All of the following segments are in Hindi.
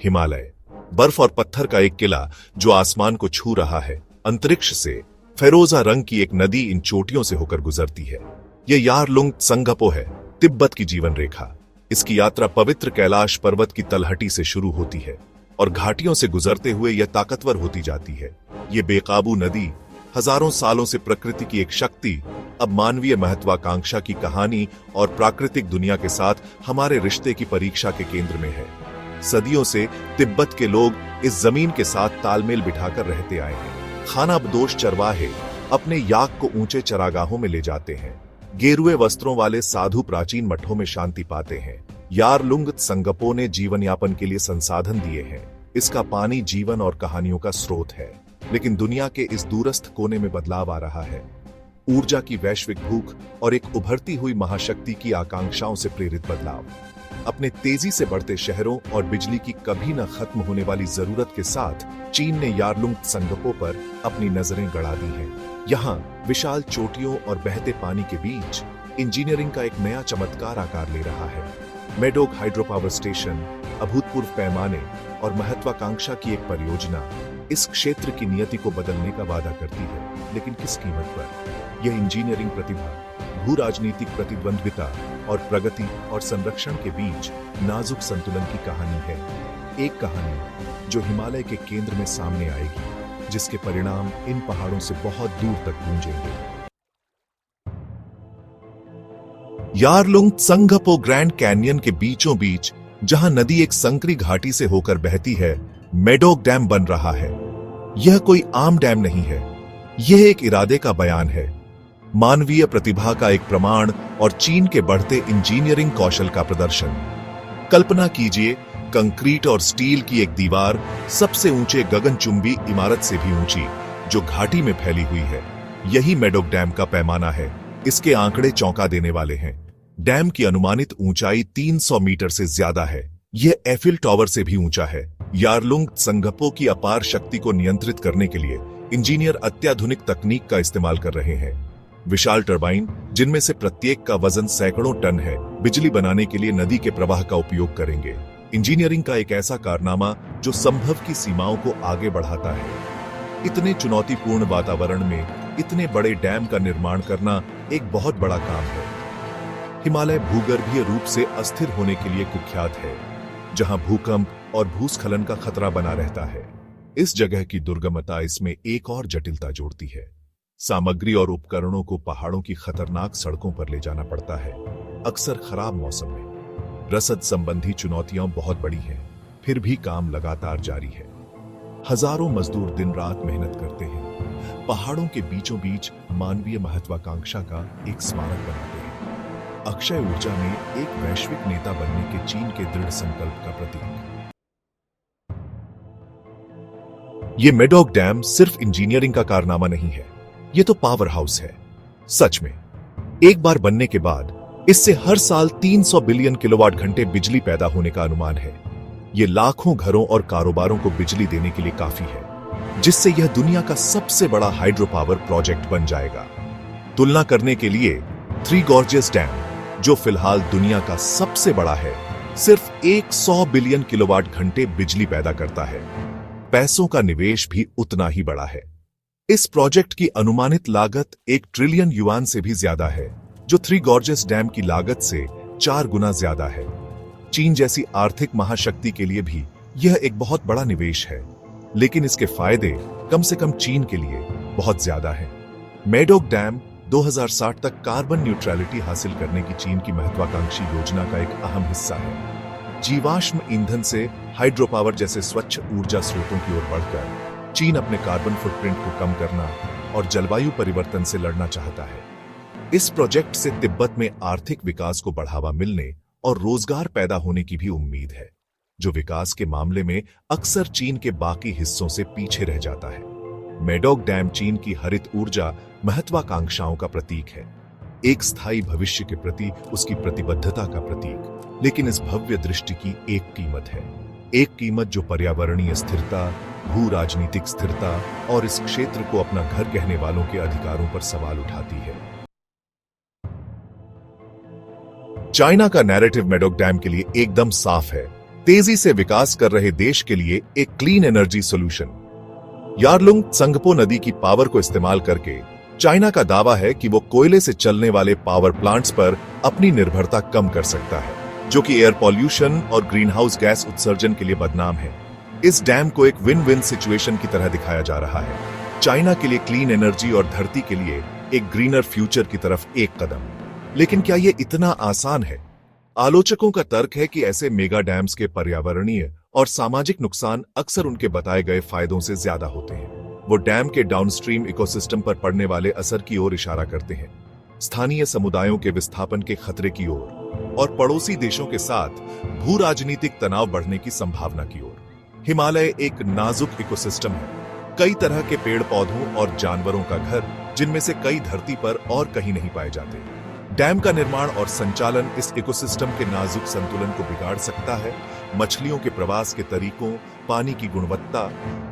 हिमालय, बर्फ और पत्थर का एक किला जो आसमान को छू रहा है। अंतरिक्ष से फेरोजा रंग की एक नदी इन चोटियों से होकर गुजरती है। यह यारलुंग त्संगपो है, तिब्बत की जीवन रेखा। इसकी यात्रा पवित्र कैलाश पर्वत की तलहटी से शुरू होती है और घाटियों से गुजरते हुए यह ताकतवर होती जाती है। ये बेकाबू नदी हजारों सालों से प्रकृति की एक शक्ति अब मानवीय महत्वाकांक्षा की कहानी और प्राकृतिक दुनिया के साथ हमारे रिश्ते की परीक्षा के केंद्र में है। सदियों से तिब्बत के लोग इस जमीन के साथ तालमेल बिठाकर रहते आए हैं। खानाबदोश चरवाहे अपने याक को ऊंचे चरागाहों में ले जाते हैं। गेरुए वस्त्रों वाले साधु प्राचीन मठों में शांति पाते हैं। यारलुंग त्संगपो ने जीवन यापन के लिए संसाधन दिए हैं। इसका पानी जीवन और कहानियों का स्रोत है। लेकिन दुनिया के इस दूरस्थ कोने में बदलाव आ रहा है। ऊर्जा की वैश्विक भूख और एक उभरती हुई महाशक्ति की आकांक्षाओं से प्रेरित बदलाव। अपने तेजी से बढ़ते शहरों और बिजली की कभी न खत्म होने वाली जरूरत के साथ चीन ने यारलुंग त्संगपो पर अपनी नजरें गड़ा दी हैं। यहाँ विशाल चोटियों और बहते पानी के बीच इंजीनियरिंग का एक नया चमत्कार आकार ले रहा है। मेडोक हाइड्रो पावर स्टेशन अभूतपूर्व पैमाने और महत्वाकांक्षा की एक परियोजना इस क्षेत्र की नियति को बदलने का वादा करती है। लेकिन किस कीमत पर? यह इंजीनियरिंग प्रतिभा, भू राजनीतिक प्रतिद्वंद्विता और प्रगति और संरक्षण के बीच नाजुक संतुलन की कहानी है। एक कहानी जो हिमालय के केंद्र में सामने आएगी, जिसके परिणाम इन पहाड़ों से बहुत दूर तक गूंजेंगे। यारलुंग त्संगपो ग्रैंड कैन्यन के बीचों बीच जहां नदी एक संकरी घाटी से होकर बहती है, मेडोक डैम बन रहा है। यह कोई आम डैम नहीं है, यह एक इरादे का बयान है, मानवीय प्रतिभा का एक प्रमाण और चीन के बढ़ते इंजीनियरिंग कौशल का प्रदर्शन। कल्पना कीजिए, कंक्रीट और स्टील की एक दीवार सबसे ऊंचे गगनचुंबी इमारत से भी ऊंची, जो घाटी में फैली हुई है। यही मेडोक डैम का पैमाना है। इसके आंकड़े चौंका देने वाले हैं। डैम की अनुमानित ऊंचाई 300 मीटर से ज्यादा है। यह एफिल टावर से भी ऊंचा है। यारलुंग त्संगपो की अपार शक्ति को नियंत्रित करने के लिए इंजीनियर अत्याधुनिक तकनीक का इस्तेमाल कर रहे हैं। विशाल टरबाइन, जिनमें से प्रत्येक का वजन सैकड़ों टन है, बिजली बनाने के लिए नदी के प्रवाह का उपयोग करेंगे। इंजीनियरिंग का एक ऐसा कारनामा जो संभव की सीमाओं को आगे बढ़ाता है। इतने चुनौतीपूर्ण वातावरण में इतने बड़े डैम का निर्माण करना एक बहुत बड़ा काम है। हिमालय भूगर्भीय रूप से अस्थिर होने के लिए कुख्यात है, जहां भूकंप और भूस्खलन का खतरा बना रहता है। इस जगह की दुर्गमता इसमें एक और जटिलता जोड़ती है। सामग्री और उपकरणों को पहाड़ों की खतरनाक सड़कों पर ले जाना पड़ता है, अक्सर खराब मौसम में। रसद संबंधी चुनौतियां बहुत बड़ी हैं, फिर भी काम लगातार जारी है। हजारों मजदूर दिन रात मेहनत करते हैं, पहाड़ों के बीचों बीच मानवीय महत्वाकांक्षा का एक स्मारक बनाते हैं। अक्षय ऊर्जा में एक वैश्विक नेता बनने के चीन के दृढ़ संकल्प का प्रतीक। ये मेडोक डैम सिर्फ इंजीनियरिंग का कारनामा नहीं है, ये तो पावर हाउस है। सच में, एक बार बनने के बाद इससे हर साल 300 बिलियन किलोवाट घंटे बिजली पैदा होने का अनुमान है। ये लाखों घरों और कारोबारों को बिजली देने के लिए काफी है, जिससे यह दुनिया का सबसे बड़ा हाइड्रो पावर प्रोजेक्ट बन जाएगा। तुलना करने के लिए थ्री गॉर्जियस डैम, जो फिलहाल दुनिया का सबसे बड़ा है, सिर्फ 100 बिलियन किलोवाट घंटे बिजली पैदा करता है। पैसों का निवेश भी उतना ही बड़ा है। इस प्रोजेक्ट की अनुमानित लागत 1 ट्रिलियन युआन से भी ज्यादा है, जो थ्री गॉर्जियस डैम की लागत से 4 गुना ज्यादा है। चीन जैसी आर्थिक महाशक्ति के लिए भी यह एक बहुत बड़ा निवेश है, लेकिन इसके फायदे कम से कम चीन के लिए बहुत ज्यादा हैं। मेडोक डैम 2060 तक कार्बन न्यूट्रलिटी हासिल करने की चीन की महत्वाकांक्षी योजना का एक अहम हिस्सा है। जीवाश्म ईंधन से हाइड्रो पावर जैसे स्वच्छ ऊर्जा स्रोतों की ओर बढ़कर चीन अपने कार्बन फुटप्रिंट को कम करना और जलवायु परिवर्तन से लड़ना चाहता है। इस प्रोजेक्ट से तिब्बत में आर्थिक विकास को बढ़ावा मिलने और रोजगार पैदा होने की भी उम्मीद है, जो विकास के मामले में अक्सर चीन के बाकी हिस्सों से पीछे रह जाता है। मेडोक डैम चीन की हरित ऊर्जा महत्वाकांक्षाओं का प्रतीक है, एक स्थायी भविष्य के प्रति उसकी प्रतिबद्धता का प्रतीक। लेकिन इस भव्य दृष्टि की एक कीमत है, एक कीमत जो पर्यावरणीय स्थिरता, भू राजनीतिक स्थिरता और इस क्षेत्र को अपना घर कहने वालों के अधिकारों पर सवाल उठाती है। चाइना का नैरेटिव मेडोक डैम के लिए एकदम साफ है। तेजी से विकास कर रहे देश के लिए एक clean energy solution. Yarlung Tsangpo नदी की पावर को इस्तेमाल करके चाइना का दावा है कि वो कोयले से चलने वाले पावर प्लांट्स पर अपनी निर्भरता कम कर सकता है, जो कि एयर पॉल्यूशन और ग्रीन हाउस गैस उत्सर्जन के लिए बदनाम है। इस डैम को एक विन विन सिचुएशन की तरह दिखाया जा रहा है, चाइना के लिए क्लीन एनर्जी और धरती के लिए एक ग्रीनर फ्यूचर की तरफ एक कदम। लेकिन क्या ये इतना आसान है? आलोचकों का तर्क है कि ऐसे मेगा डैम्स के पर्यावरणीय और सामाजिक नुकसान अक्सर उनके बताए गए फायदों से ज्यादा होते हैं। वो डैम के डाउनस्ट्रीम इकोसिस्टम पर पड़ने वाले असर की ओर इशारा करते हैं, स्थानीय समुदायों के विस्थापन के खतरे की ओर और पड़ोसी देशों के साथ भू राजनीतिक तनाव बढ़ने की संभावना की ओर। हिमालय एक नाजुक इकोसिस्टम है, कई तरह के पेड़ पौधों और जानवरों का घर, जिनमें से कई धरती पर और कहीं नहीं पाए जाते। डैम का निर्माण और संचालन इस इकोसिस्टम के नाजुक संतुलन को बिगाड़ सकता है, मछलियों के प्रवास के तरीकों, पानी की गुणवत्ता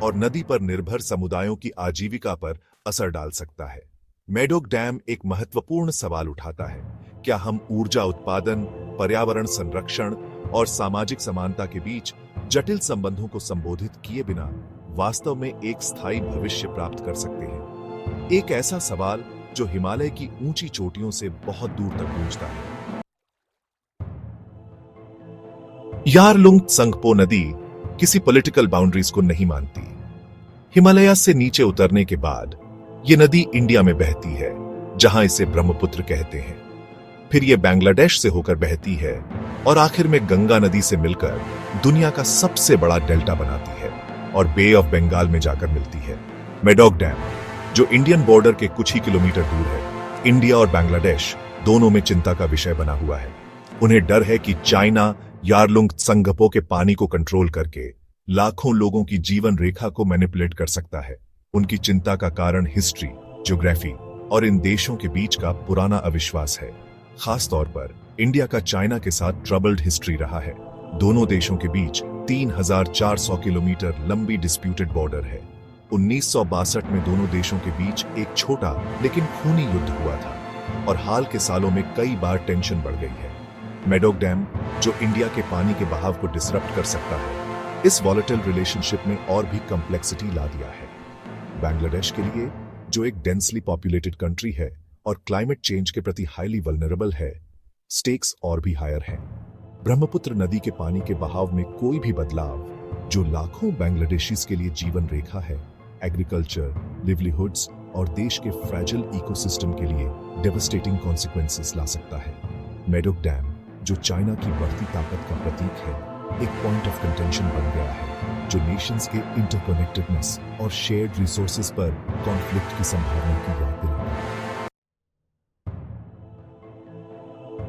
और नदी पर निर्भर समुदायों की आजीविका पर असर डाल सकता है। मेडोक डैम एक महत्वपूर्ण सवाल उठाता है, क्या हम ऊर्जा उत्पादन, पर्यावरण संरक्षण और सामाजिक समानता के बीच जटिल संबंधों को संबोधित किए बिना वास्तव में एक स्थायी भविष्य प्राप्त कर सकते हैं? एक ऐसा सवाल जो हिमालय की ऊंची चोटियों से बहुत दूर तक गूंजता है। यारलुंग त्संगपो नदी किसी पॉलिटिकल बाउंड्रीज को नहीं मानती। हिमालय से नीचे उतरने के बाद यह नदी इंडिया में बहती है, जहां इसे ब्रह्मपुत्र कहते हैं। फिर यह बांग्लादेश से होकर बहती है और आखिर में गंगा नदी से मिलकर दुनिया का सबसे बड़ा डेल्टा बनाती है और बे ऑफ बंगाल में जाकर मिलती है। मेडोक डैम, जो इंडियन बॉर्डर के कुछ ही किलोमीटर दूर है, इंडिया और बांग्लादेश दोनों में चिंता का विषय बना हुआ है। उन्हें डर है कि चाइना यारलुंग त्संगपो के पानी को कंट्रोल करके लाखों लोगों की जीवन रेखा को मैनिपुलेट कर सकता है। उनकी चिंता का कारण हिस्ट्री, ज्योग्राफी और इन देशों के बीच का पुराना अविश्वास है। खासतौर पर इंडिया का चाइना के साथ ट्रबल्ड हिस्ट्री रहा है। दोनों देशों के बीच 3400 किलोमीटर लंबी डिस्प्यूटेड बॉर्डर है। 1962 में दोनों देशों के बीच एक छोटा लेकिन खूनी युद्ध हुआ था और हाल के सालों में कई बार टेंशन बढ़ गई है। मेडोक डैम, जो इंडिया के पानी के बहाव को डिसरप्ट कर सकता है, इस वॉलेटाइल रिलेशनशिप में और भी कॉम्प्लेक्सिटी ला दिया है। बांग्लादेश के लिए, जो एक डेंसली पॉपुलेटेड कंट्री है और क्लाइमेट चेंज के प्रति हाईली वल्नरेबल है, स्टेक्स और भी हायर हैं। ब्रह्मपुत्र नदी के पानी के बहाव में कोई भी बदलाव, जो लाखों बांग्लादेशीज के लिए जीवन रेखा है, एग्रीकल्चर, लिवलीहुड्स और देश के फ्रैजिल इकोसिस्टम के लिए डेवस्टेटिंग कॉन्सिक्वेंसेस ला सकता है। मेडोक डैम, जो चाइना की बढ़ती ताकत का प्रतीक है, एक पॉइंट ऑफ कंटेंशन बन गया है, जो नेशंस के इंटरकनेक्टेडनेस और शेयर्ड रिसोर्सेज पर कॉन्फ्लिक्ट की संभावना की याद दिलाता है।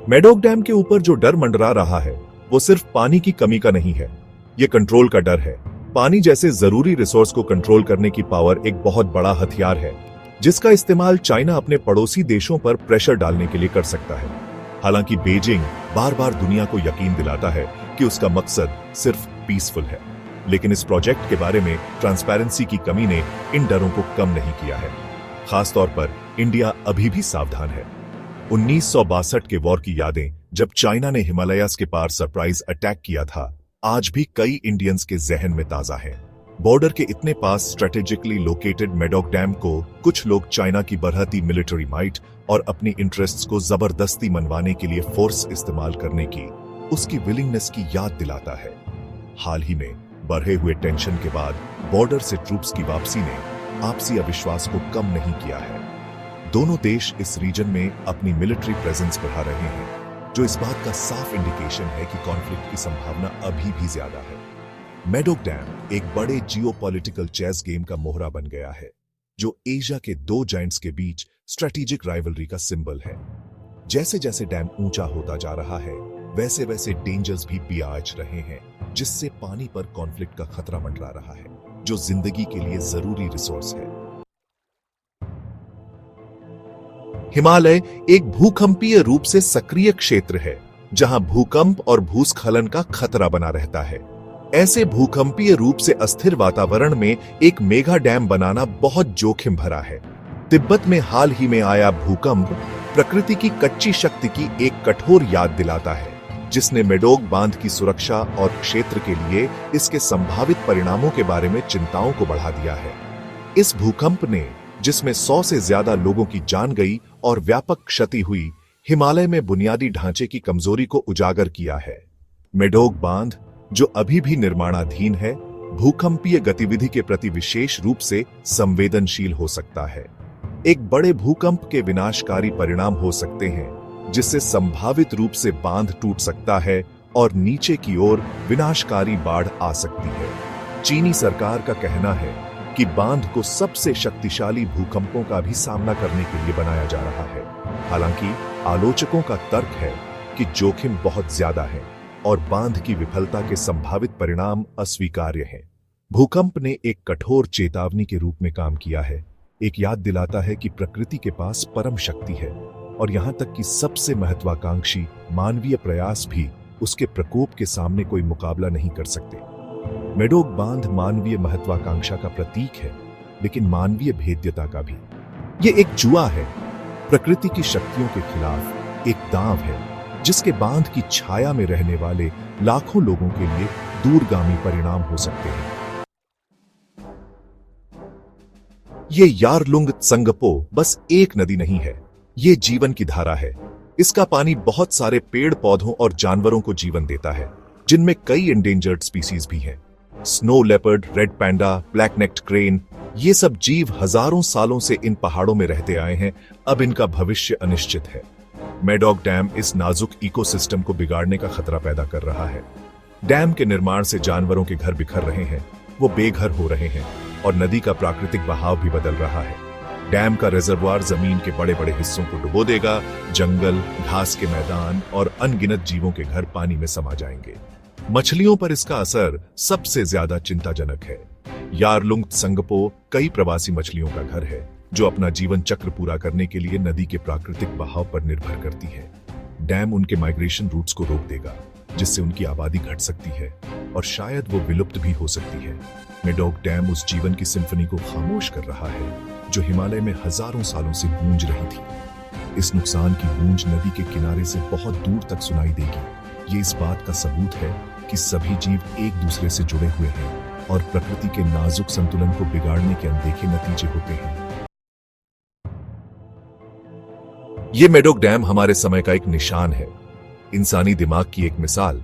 मेडोक डैम के ऊपर जो डर मंडरा रहा है, वो सिर्फ पानी की कमी का नहीं है, ये कंट्रोल का डर है। पानी जैसे जरूरी रिसोर्स को कंट्रोल करने की पावर एक बहुत बड़ा हथियार है, जिसका इस्तेमाल चाइना अपने पड़ोसी देशों पर प्रेशर डालने के लिए कर सकता है। हालांकि बीजिंग बार बार दुनिया को यकीन दिलाता है कि उसका मकसद सिर्फ पीसफुल है, लेकिन इस प्रोजेक्ट के बारे में ट्रांसपेरेंसी की कमी ने इन डरों को कम नहीं किया है। खासतौर पर इंडिया अभी भी सावधान है। 1962 के वॉर की यादें, जब चाइना ने हिमालयास के पार सरप्राइज अटैक किया था, आज भी कई इंडियंस के जहन में ताजा है। बॉर्डर के इतने पास स्ट्रेटेजिकली लोकेटेड मेडोक डैम को कुछ लोग चाइना की बढ़ती मिलिट्री माइट और अपनी इंटरेस्ट्स को जबरदस्ती मनवाने के लिए फोर्स इस्तेमाल करने की उसकी विलिंगनेस की याद दिलाता है। हाल ही में बढ़े हुए टेंशन के बाद बॉर्डर से ट्रूप्स की वापसी ने आपसी अविश्वास को कम नहीं किया है। दोनों देश इस रीजन में अपनी मिलिट्री प्रेजेंस बढ़ा रहे हैं, जो इस बात का साफ इंडिकेशन है कि कॉन्फ्लिक्ट की संभावना अभी भी ज्यादा है। मेडोक डैम एक बड़े जियोपॉलिटिकल चेस गेम का मोहरा बन गया है, जो एशिया के दो जायंट्स के बीच स्ट्रेटेजिक राइवलरी का सिंबल है। जैसे जैसे डैम ऊंचा होता जा रहा है, वैसे वैसे डेंजर्स भी बियाज रहे हैं, जिससे पानी पर कॉन्फ्लिक्ट का खतरा मंडरा रहा है, जो जिंदगी के लिए जरूरी रिसोर्स है। हिमालय एक भूकंपीय रूप से सक्रिय क्षेत्र है, जहां भूकंप और भूस्खलन का खतरा बना रहता है। ऐसे भूकंपीय रूप से अस्थिर वातावरण में एक मेगा डैम बनाना बहुत जोखिम भरा है। तिब्बत में हाल ही में आया भूकंप प्रकृति की कच्ची शक्ति की एक कठोर याद दिलाता है। जिसने मेडोग बांध की सुरक्षा और क्षेत्र के लिए इसके संभावित परिणामों के बारे में चिंताओं को बढ़ा दिया है। इस भूकंप ने, जिसमें 100 से ज्यादा लोगों की जान गई और व्यापक क्षति हुई, हिमालय में बुनियादी ढांचे की कमजोरी को उजागर किया है। मेडोग बांध, जो अभी भी निर्माणाधीन है, भूकंपीय गतिविधि के प्रति विशेष रूप से संवेदनशील हो सकता है। एक बड़े भूकंप के विनाशकारी परिणाम हो सकते हैं, जिससे संभावित रूप से बांध टूट सकता है और नीचे की ओर विनाशकारी बाढ़ आ सकती है। चीनी सरकार का कहना है कि बांध को सबसे शक्तिशाली भूकंपों का भी सामना करने के लिए बनाया जा रहा है। हालांकि आलोचकों का तर्क है कि जोखिम बहुत ज्यादा है और बांध की विफलता के संभावित परिणाम अस्वीकार्य हैं। भूकंप ने एक कठोर चेतावनी के रूप में काम किया है, एक याद दिलाता है कि प्रकृति के पास परम शक्ति है और यहां तक कि सबसे महत्वाकांक्षी मानवीय प्रयास भी उसके प्रकोप के सामने कोई मुकाबला नहीं कर सकते। मेडोग बांध मानवीय महत्वाकांक्षा का प्रतीक है, लेकिन मानवीय भेद्यता का भी। ये एक जुआ है, प्रकृति की शक्तियों के खिलाफ एक दांव है, जिसके बांध की छाया में रहने वाले लाखों लोगों के लिए दूरगामी परिणाम हो सकते हैं। ये यारलुंग त्संगपो बस एक नदी नहीं है, ये जीवन की धारा है। इसका पानी बहुत सारे पेड़ पौधों और जानवरों को जीवन देता है, जिनमें कई एंडेंजर्ड स्पीसीज भी हैं। स्नो लेपर्ड, रेड पैंडा, ब्लैक नेक्ड क्रेन, ये सब जीव हजारों सालों से इन पहाड़ों में रहते आए हैं। अब इनका भविष्य अनिश्चित है। मेडोग डैम इस नाजुक इकोसिस्टम को बिगाड़ने का खतरा पैदा कर रहा है। डैम के निर्माण से जानवरों के घर बिखर रहे हैं, वो बेघर हो रहे हैं और नदी का प्राकृतिक बहाव भी बदल रहा है। डैम का रिजर्वायर जमीन के बड़े बड़े हिस्सों को डुबो देगा, जंगल, घास के मैदान और अनगिनत जीवों के घर पानी में समा जाएंगे। मछलियों पर इसका असर सबसे ज्यादा चिंताजनक है। यारलुंग त्संगपो कई प्रवासी मछलियों का घर है, जो अपना जीवन चक्र पूरा करने के लिए नदी के प्राकृतिक बहाव पर निर्भर करती है। डैम उनके माइग्रेशन रूट्स को रोक देगा, जिससे उनकी आबादी घट सकती है और शायद वो विलुप्त भी हो सकती है। मेडोग डैम उस जीवन की सिम्फनी को खामोश कर रहा है, जो हिमालय में हजारों सालों से गूंज रही थी। इस नुकसान की गूंज नदी के किनारे से बहुत दूर तक सुनाई देगी। ये इस बात का सबूत है कि सभी जीव एक दूसरे से जुड़े हुए हैं और प्रकृति के नाजुक संतुलन को बिगाड़ने के अनदेखे नतीजे होते हैं। ये मेडोग डैम हमारे समय का एक निशान है, इंसानी दिमाग की एक मिसाल,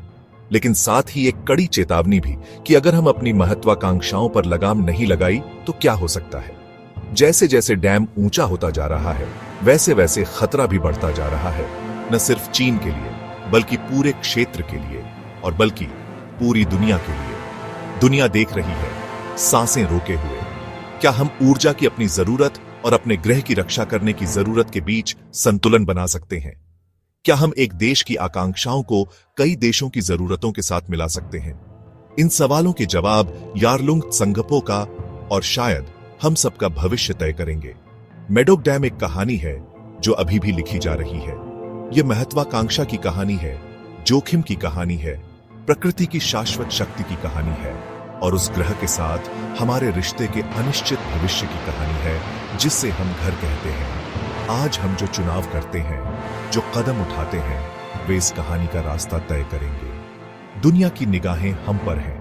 लेकिन साथ ही एक कड़ी चेतावनी भी कि अगर हम अपनी महत्वाकांक्षाओं पर लगाम नहीं लगाई तो क्या हो सकता है। जैसे जैसे डैम ऊंचा होता जा रहा है, वैसे वैसे खतरा भी बढ़ता जा रहा है, न सिर्फ चीन के लिए, बल्कि पूरे क्षेत्र के लिए और बल्कि पूरी दुनिया के लिए। दुनिया देख रही है, सांसें रोके हुए। क्या हम ऊर्जा की अपनी जरूरत और अपने ग्रह की रक्षा करने की जरूरत के बीच संतुलन बना सकते हैं? क्या हम एक देश की आकांक्षाओं को कई देशों की जरूरतों के साथ मिला सकते हैं? इन सवालों के जवाब यारलुंग त्संगपो का और शायद हम सबका भविष्य तय करेंगे। मेडोग डैम एक कहानी है जो अभी भी लिखी जा रही है। यह महत्वाकांक्षा की कहानी है, जोखिम की कहानी है, प्रकृति की शाश्वत शक्ति की कहानी है और उस ग्रह के साथ हमारे रिश्ते के अनिश्चित भविष्य की कहानी है, जिससे हम घर कहते हैं। आज हम जो चुनाव करते हैं, जो कदम उठाते हैं, वे इस कहानी का रास्ता तय करेंगे। दुनिया की निगाहें हम पर हैं।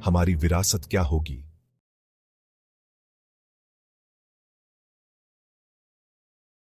हमारी विरासत क्या होगी?